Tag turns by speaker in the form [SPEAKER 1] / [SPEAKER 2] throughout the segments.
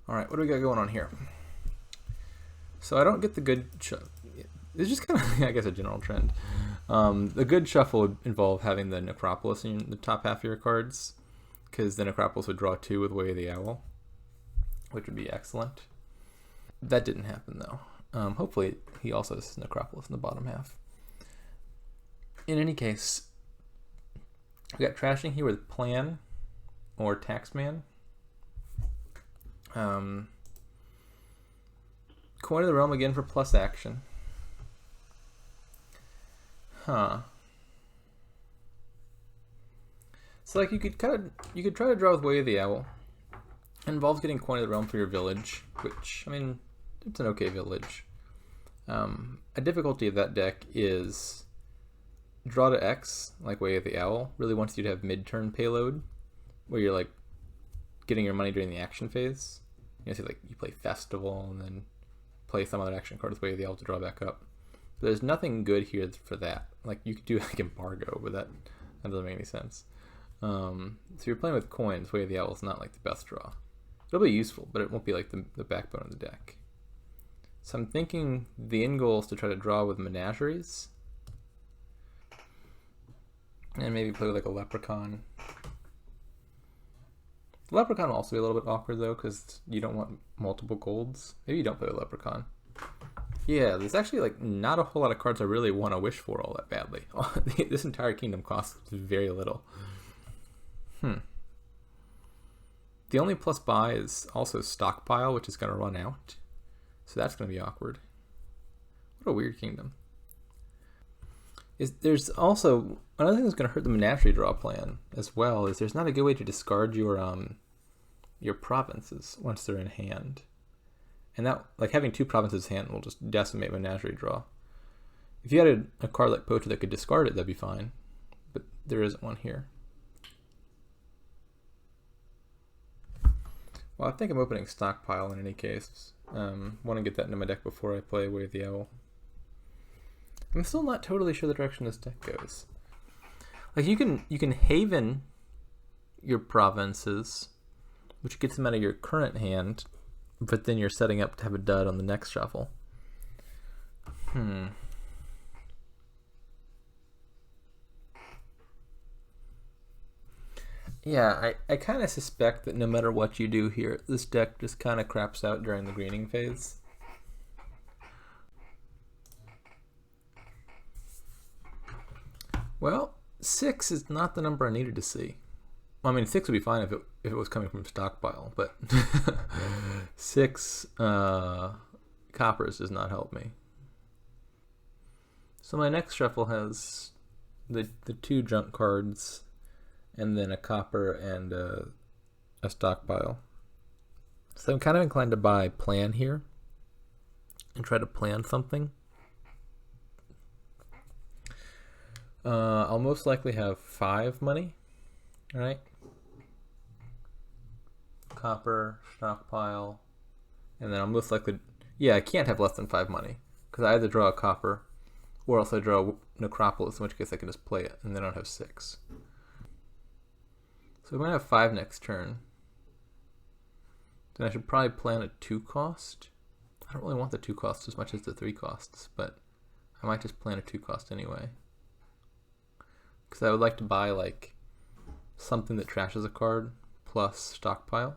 [SPEAKER 1] All right, what do we got going on here? So I don't get the good. It's just kind of, I guess, a general trend. The good shuffle would involve having the Necropolis in the top half of your cards, because the Necropolis would draw 2 with Way of the Owl, which would be excellent. That didn't happen though. Hopefully he also has Necropolis in the bottom half. In any case, we got trashing here with Plan or Taxman. Coin of the Realm again for plus action. So like you could try to draw with Way of the Owl. It involves getting Coin of the Realm for your village, which, I mean, it's an okay village. A difficulty of that deck is draw to X, like Way of the Owl, really wants you to have mid-turn payload, where you're like getting your money during the action phase. You know, so like you play Festival and then play some other action card with Way of the Owl to draw back up. But there's nothing good here for that. Like you could do like Embargo, but that doesn't make any sense. So you're playing with coins. Way of the Owl is not like the best draw. It'll be useful, but it won't be like the backbone of the deck. So I'm thinking the end goal is to try to draw with Menageries. And maybe play with like a Leprechaun. The Leprechaun will also be a little bit awkward though, because you don't want multiple golds. Maybe you don't play with Leprechaun. Yeah, there's actually like not a whole lot of cards I really want to wish for all that badly. This entire kingdom costs very little. The only plus buy is also Stockpile, which is going to run out. So that's going to be awkward. What a weird kingdom. There's also another thing that's going to hurt the Menagerie draw plan as well, is there's not a good way to discard your provinces once they're in hand. And that, like, having 2 provinces in hand will just decimate Menagerie draw. If you had a card like Poacher that could discard it, that'd be fine. But there isn't one here. Well, I think I'm opening Stockpile in any case. Want to get that into my deck before I play Way of the Owl. I'm still not totally sure the direction this deck goes. Like you can haven your provinces, which gets them out of your current hand, but then you're setting up to have a dud on the next shuffle. Yeah, I kind of suspect that no matter what you do here, this deck just kind of craps out during the greening phase. Well, 6 is not the number I needed to see. Well, I mean, 6 would be fine if it was coming from Stockpile, but 6 coppers does not help me. So my next shuffle has the 2 junk cards, and then a copper and a Stockpile. So I'm kind of inclined to buy Plan here and try to plan something. I'll most likely have 5 money, right? Copper, Stockpile, and then I'll most likely, I can't have less than 5 money, because I either draw a copper, or else I draw Necropolis, in which case I can just play it, and then I'll have 6. So I'm going to have 5 next turn. Then I should probably plan a 2 cost. I don't really want the 2 costs as much as the 3 costs, but I might just plan a 2 cost anyway. Because I would like to buy like something that trashes a card plus Stockpile.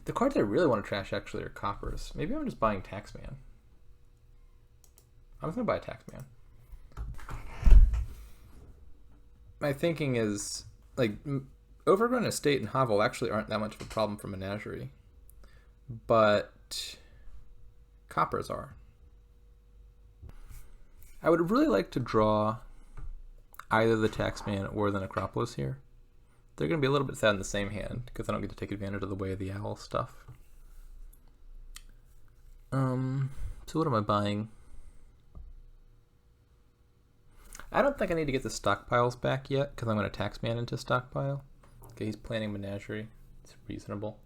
[SPEAKER 1] The cards I really want to trash actually are coppers. Maybe I'm just buying Taxman. I'm just going to buy a Taxman. My thinking is, like, Overgrown Estate and Hovel actually aren't that much of a problem for Menagerie. But coppers are. I would really like to draw either the Taxman or the Necropolis here. They're going to be a little bit sad in the same hand, because I don't get to take advantage of the Way of the Owl stuff. So what am I buying? I don't think I need to get the Stockpiles back yet, because I'm going to Taxman into Stockpile. Okay, he's planning Menagerie. It's reasonable.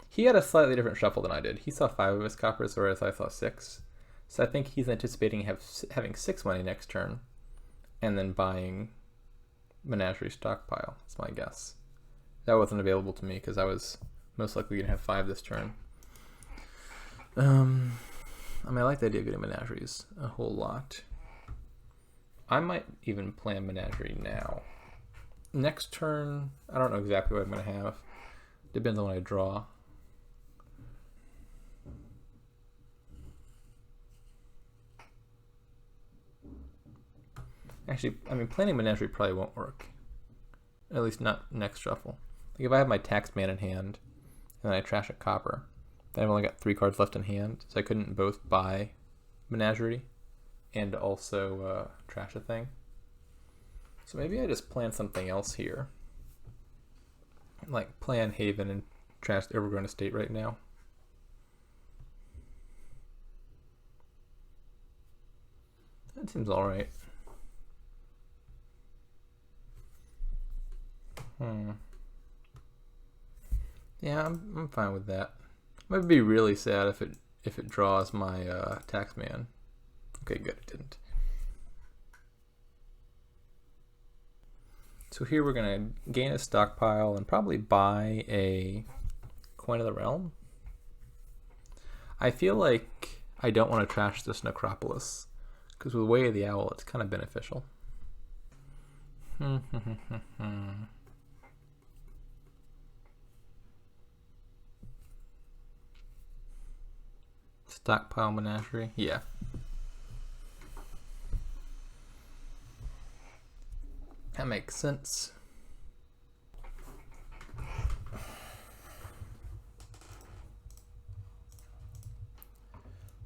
[SPEAKER 1] He had a slightly different shuffle than I did. He saw 5 of his coppers, whereas I saw 6. So I think he's anticipating having 6 money next turn, and then buying Menagerie Stockpile. That's my guess. That wasn't available to me because I was most likely going to have 5 this turn. I mean, I like the idea of getting Menageries a whole lot. I might even plan Menagerie now. Next turn, I don't know exactly what I'm going to have. Depends on what I draw. Actually, I mean, planning Menagerie probably won't work. At least not next shuffle. Like if I have my Taxman in hand, and then I trash a copper, then I've only got 3 cards left in hand, so I couldn't both buy Menagerie and also trash a thing. So maybe I just plan something else here. Like plan Haven and trash the Overgrown Estate right now. That seems alright. Yeah, I'm fine with that. Might be really sad if it draws my Taxman. Okay, good, it didn't. So here we're gonna gain a stockpile and probably buy a Coin of the Realm. I feel like I don't want to trash this Necropolis because with Way of the Owl, it's kind of beneficial. Stockpile Menagerie, yeah. That makes sense.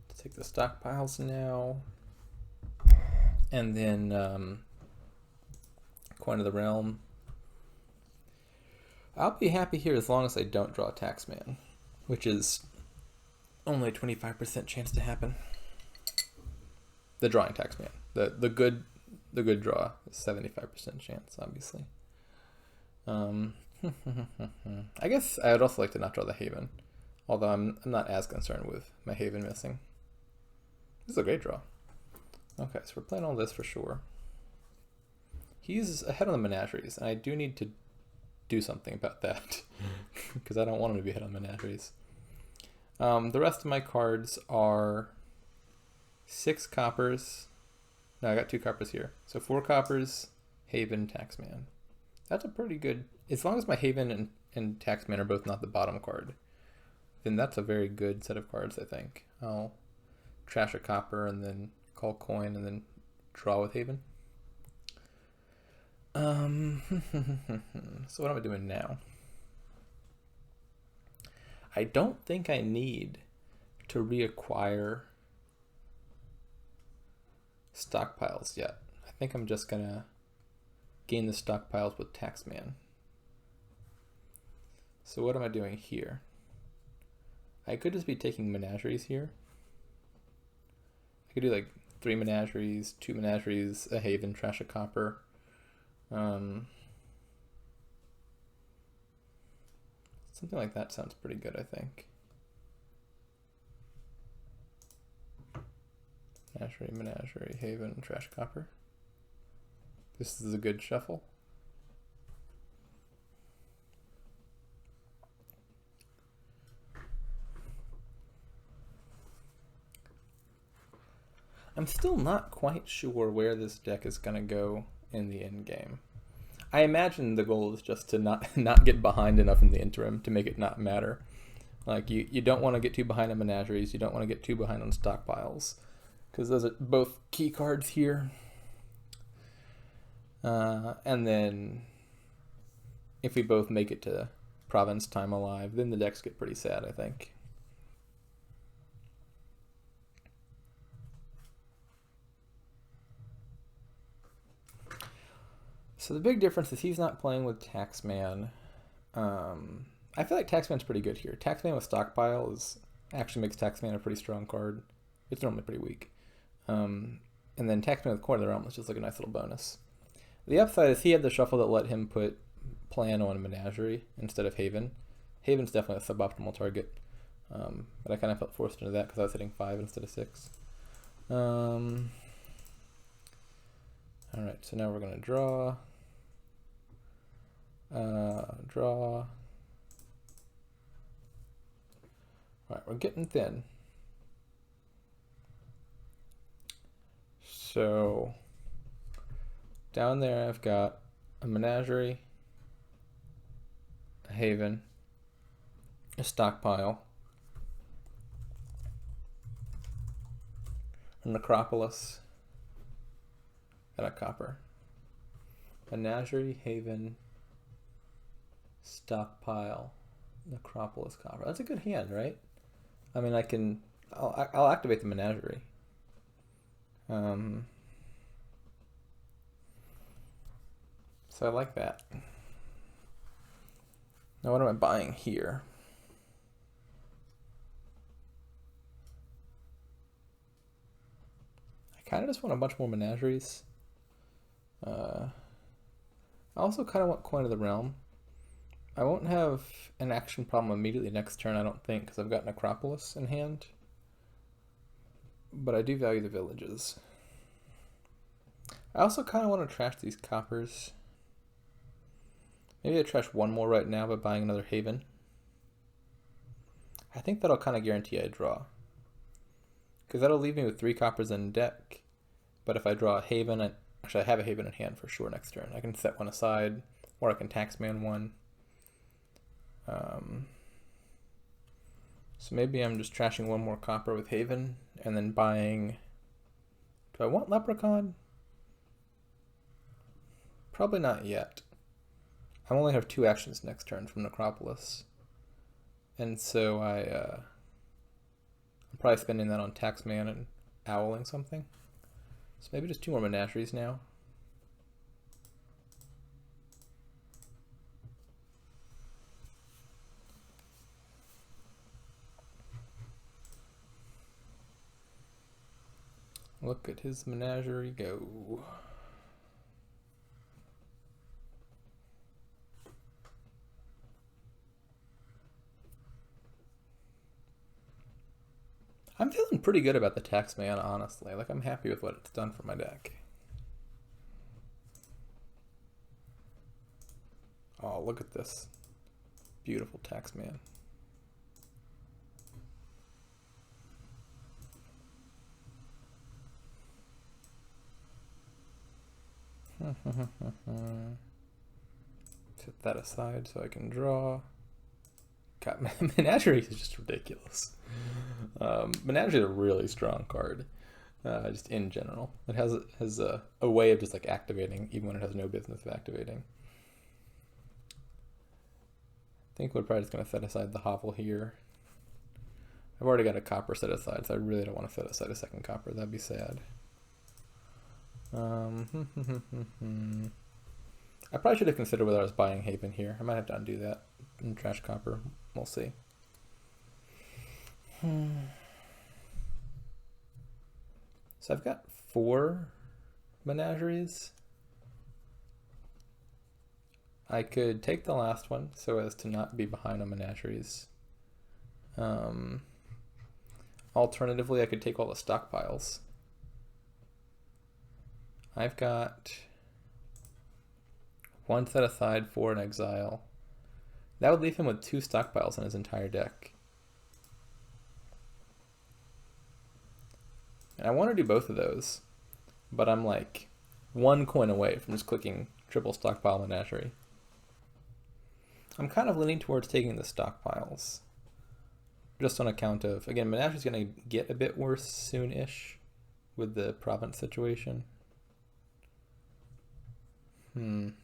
[SPEAKER 1] Let's take the stockpiles now. And then Coin of the Realm. I'll be happy here as long as I don't draw Taxman, which is only a 25% chance to happen. The drawing Taxman. The good draw is 75% chance, obviously. I guess I would also like to not draw the Haven, although I'm not as concerned with my Haven missing. This is a great draw. Okay, so we're playing all this for sure. He's ahead on the Menageries, and I do need to do something about that because I don't want him to be ahead on Menageries. The rest of my cards are 6 coppers. No, I got 2 coppers here. So 4 coppers, Haven, Taxman. That's a pretty good... As long as my Haven and Taxman are both not the bottom card, then that's a very good set of cards, I think. I'll trash a copper and then call coin and then draw with Haven. So what am I doing now? I don't think I need to reacquire stockpiles yet. I think I'm just gonna gain the stockpiles with Taxman. So what am I doing here? I could just be taking Menageries here. I could do like 3 Menageries, 2 Menageries, a Haven, trash a copper. Something like that sounds pretty good, I think. Menagerie, Haven, trash copper. This is a good shuffle. I'm still not quite sure where this deck is going to go in the end game. I imagine the goal is just to not get behind enough in the interim to make it not matter. Like you don't want to get too behind on Menageries, you don't want to get too behind on stockpiles, because those are both key cards here. And then if we both make it to Province Time Alive, then the decks get pretty sad, I think. So the big difference is he's not playing with Taxman. I feel like Taxman's pretty good here. Taxman with Stockpile actually makes Taxman a pretty strong card. It's normally pretty weak. And then Taxman with Coin of the Realm is just like a nice little bonus. The upside is he had the shuffle that let him put Plan on a Menagerie instead of Haven. Haven's definitely a suboptimal target. But I kind of felt forced into that because I was hitting 5 instead of 6. Alright, All right, so now we're gonna draw. Draw. All right, we're getting thin. So down there I've got a menagerie, a haven, a stockpile, a necropolis, and a copper. Menagerie, haven, stockpile, necropolis, copper. That's a good hand, right? I mean, I'll activate the menagerie. So I like that. Now what am I buying here? I kind of just want a bunch more menageries. I also kind of want Coin of the Realm. I won't have an action problem immediately next turn, I don't think, because I've got Necropolis in hand. But I do value the villages. I also kind of want to trash these coppers. Maybe I trash one more right now by buying another haven. I think that'll kind of guarantee I draw. Because that'll leave me with 3 coppers in deck. But if I draw a haven, actually I have a haven in hand for sure next turn. I can set one aside, or I can Taxman one. So maybe I'm just trashing one more copper with haven, and then buying... Do I want Leprechaun? Probably not yet. I only have 2 actions next turn from Necropolis. And so I'm probably spending that on Taxman and owling something. So maybe just 2 more menageries now. Look at his menagerie go. I'm feeling pretty good about the Taxman, honestly. Like, I'm happy with what it's done for my deck. Oh, look at this. Beautiful Taxman. Set that aside so I can draw. God, Menagerie is just ridiculous. Menagerie is a really strong card, just in general. It has a way of just like activating even when it has no business of activating. I think we're probably just going to set aside the hovel here. I've already got a copper set aside, so I really don't want to set aside a second copper. That'd be sad. I probably should have considered whether I was buying haven here. I might have to undo that and trash copper. We'll see. So I've got 4 menageries. I could take the last one so as to not be behind on menageries. Alternatively, I could take all the stockpiles. I've got 1 set aside, 4 in exile. That would leave him with 2 stockpiles in his entire deck. And I want to do both of those, but I'm like 1 coin away from just clicking triple stockpile menagerie. I'm kind of leaning towards taking the stockpiles, just on account of, again, menagerie's going to get a bit worse soon-ish with the province situation. The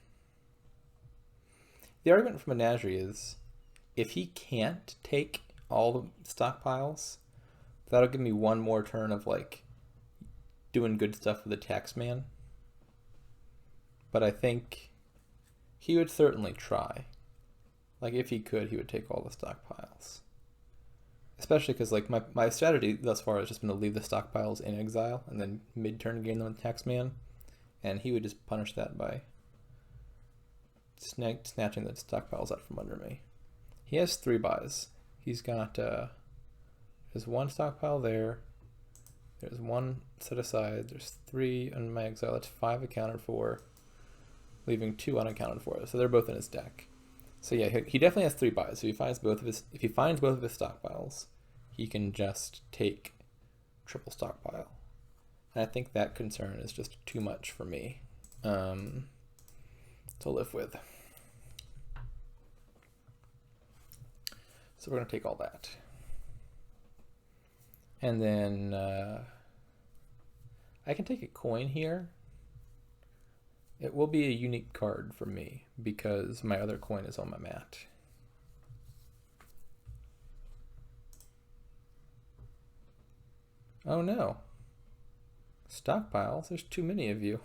[SPEAKER 1] argument for Menagerie is, if he can't take all the stockpiles, that'll give me 1 more turn of like doing good stuff with the Taxman. But I think he would certainly try. Like, if he could, he would take all the stockpiles. Especially because like my strategy thus far has just been to leave the stockpiles in exile and then mid-turn gain them with Taxman, and he would just punish that by snatching the stockpiles out from under me. He has 3 buys. He's got there's 1 stockpile there. There's 1 set aside. There's 3 on my exile. That's 5 accounted for, leaving 2 unaccounted for. So they're both in his deck. So yeah, he definitely has 3 buys. So if he finds both of his stockpiles, he can just take triple stockpile. And I think that concern is just too much for me to live with. So we're going to take all that. And then I can take a coin here. It will be a unique card for me because my other coin is on my mat. Oh no. Stockpiles? There's too many of you.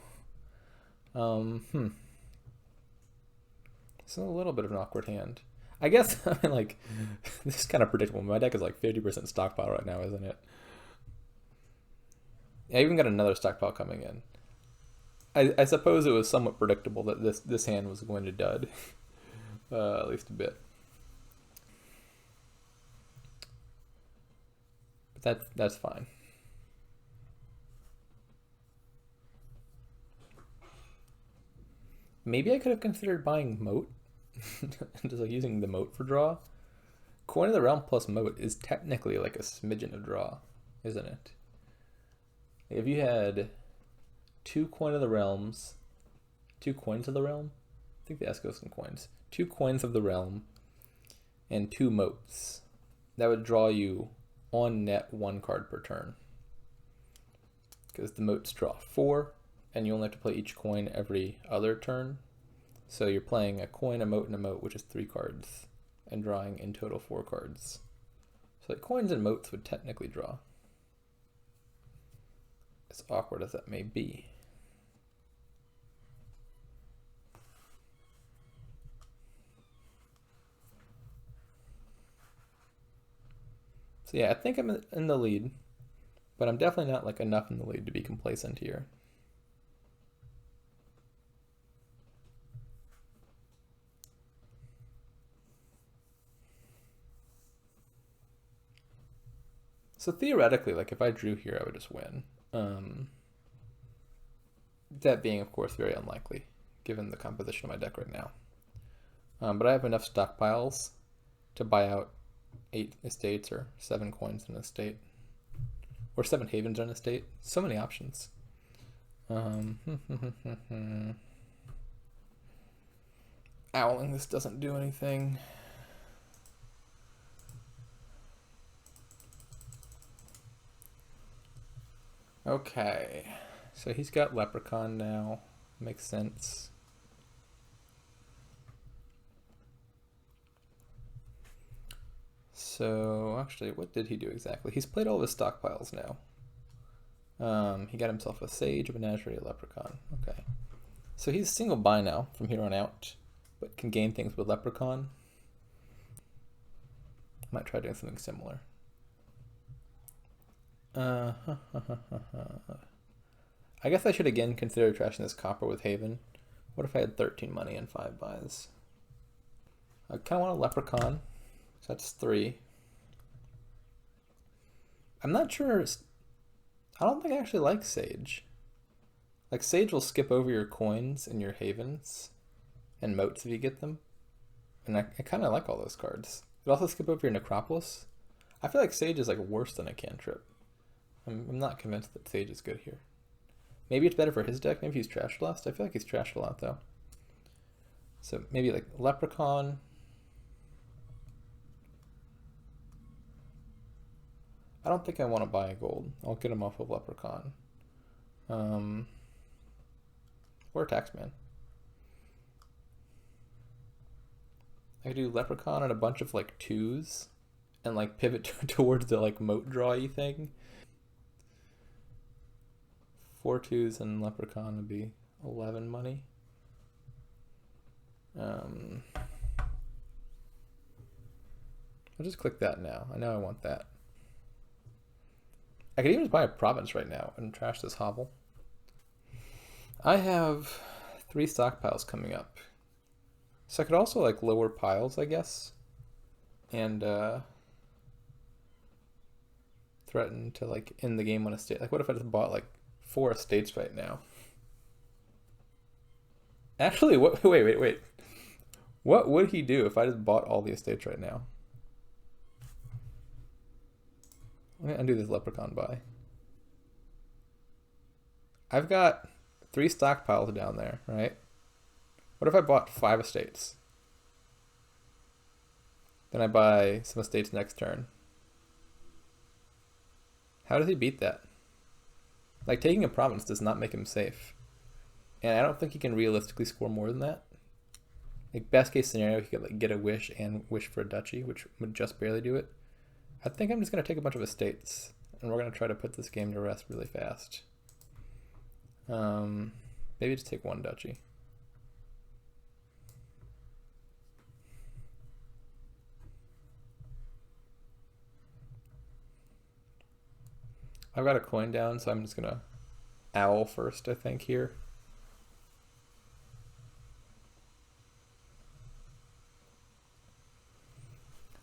[SPEAKER 1] It's a little bit of an awkward hand. I guess, I mean, like, this is kind of predictable. My deck is like 50% stockpile right now, isn't it? I even got another stockpile coming in. I suppose it was somewhat predictable that this hand was going to dud. At least a bit. But that's fine. Maybe I could have considered buying Moat. Just like using the Moat for draw. Coin of the Realm plus Moat is technically like a smidgen of draw, isn't it? If you had 2 Coin of the Realms, 2 Coins of the Realm, I think the S goes in coins, 2 Coins of the Realm, and 2 Moats, that would draw you on net 1 card per turn. Because the Moats draw 4, and you only have to play each coin every other turn. So you're playing a coin, a moat, and a moat, which is 3 cards, and drawing in total 4 cards. So like coins and moats would technically draw. As awkward as that may be. So yeah, I think I'm in the lead, but I'm definitely not like enough in the lead to be complacent here. So theoretically, like if I drew here, I would just win. That being, of course, very unlikely, given the composition of my deck right now. But I have enough stockpiles to buy out 8 estates or 7 coins in an estate. Or 7 havens in an estate. So many options. Owling this doesn't do anything. Okay, so he's got Leprechaun now. Makes sense. So actually, what did he do exactly? He's played all of his stockpiles now. He got himself a Sage, a Menagerie, a Leprechaun. Okay, so he's single buy now from here on out, but can gain things with Leprechaun. Might try doing something similar. I guess I should again consider trashing this copper with Haven. What if I had 13 money and 5 buys? I kind of want a Leprechaun, so that's 3. I'm not sure. I don't think I actually like Sage. Like, Sage will skip over your coins and your havens and moats if you get them. And I kind of like all those cards. It'll also skip over your Necropolis. I feel like Sage is like worse than a cantrip. I'm not convinced that Sage is good here. Maybe it's better for his deck. Maybe he's trashed last. I feel like he's trashed a lot though. So maybe like Leprechaun. I don't think I want to buy a gold. I'll get him off of Leprechaun. Or Taxman. I could do Leprechaun and a bunch of like 2s and like pivot towards the like moat draw-y thing. 4 2s and Leprechaun would be 11 money. I'll just click that now. I know I want that. I could even just buy a province right now and trash this hovel. I have 3 stockpiles coming up. So I could also like lower piles, I guess. And threaten to like end the game on a state. Like what if I just bought like 4 estates right now? Actually, wait. What would he do if I just bought all the estates right now? Let me undo this leprechaun buy. I've got 3 stockpiles down there, right? What if I bought 5 estates? Then I buy some estates next turn. How does he beat that? Like, taking a province does not make him safe. And I don't think he can realistically score more than that. Like, best case scenario, he could like get a wish and wish for a duchy, which would just barely do it. I think I'm just going to take a bunch of estates, and we're going to try to put this game to rest really fast. Maybe just take 1 duchy. I've got a coin down, so I'm just going to owl first, I think, here.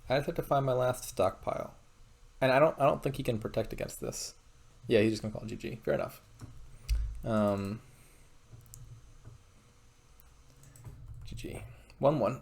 [SPEAKER 1] I just have to find my last stockpile. And I don't think he can protect against this. Yeah, he's just gonna call it GG. Fair enough. GG. 1-1.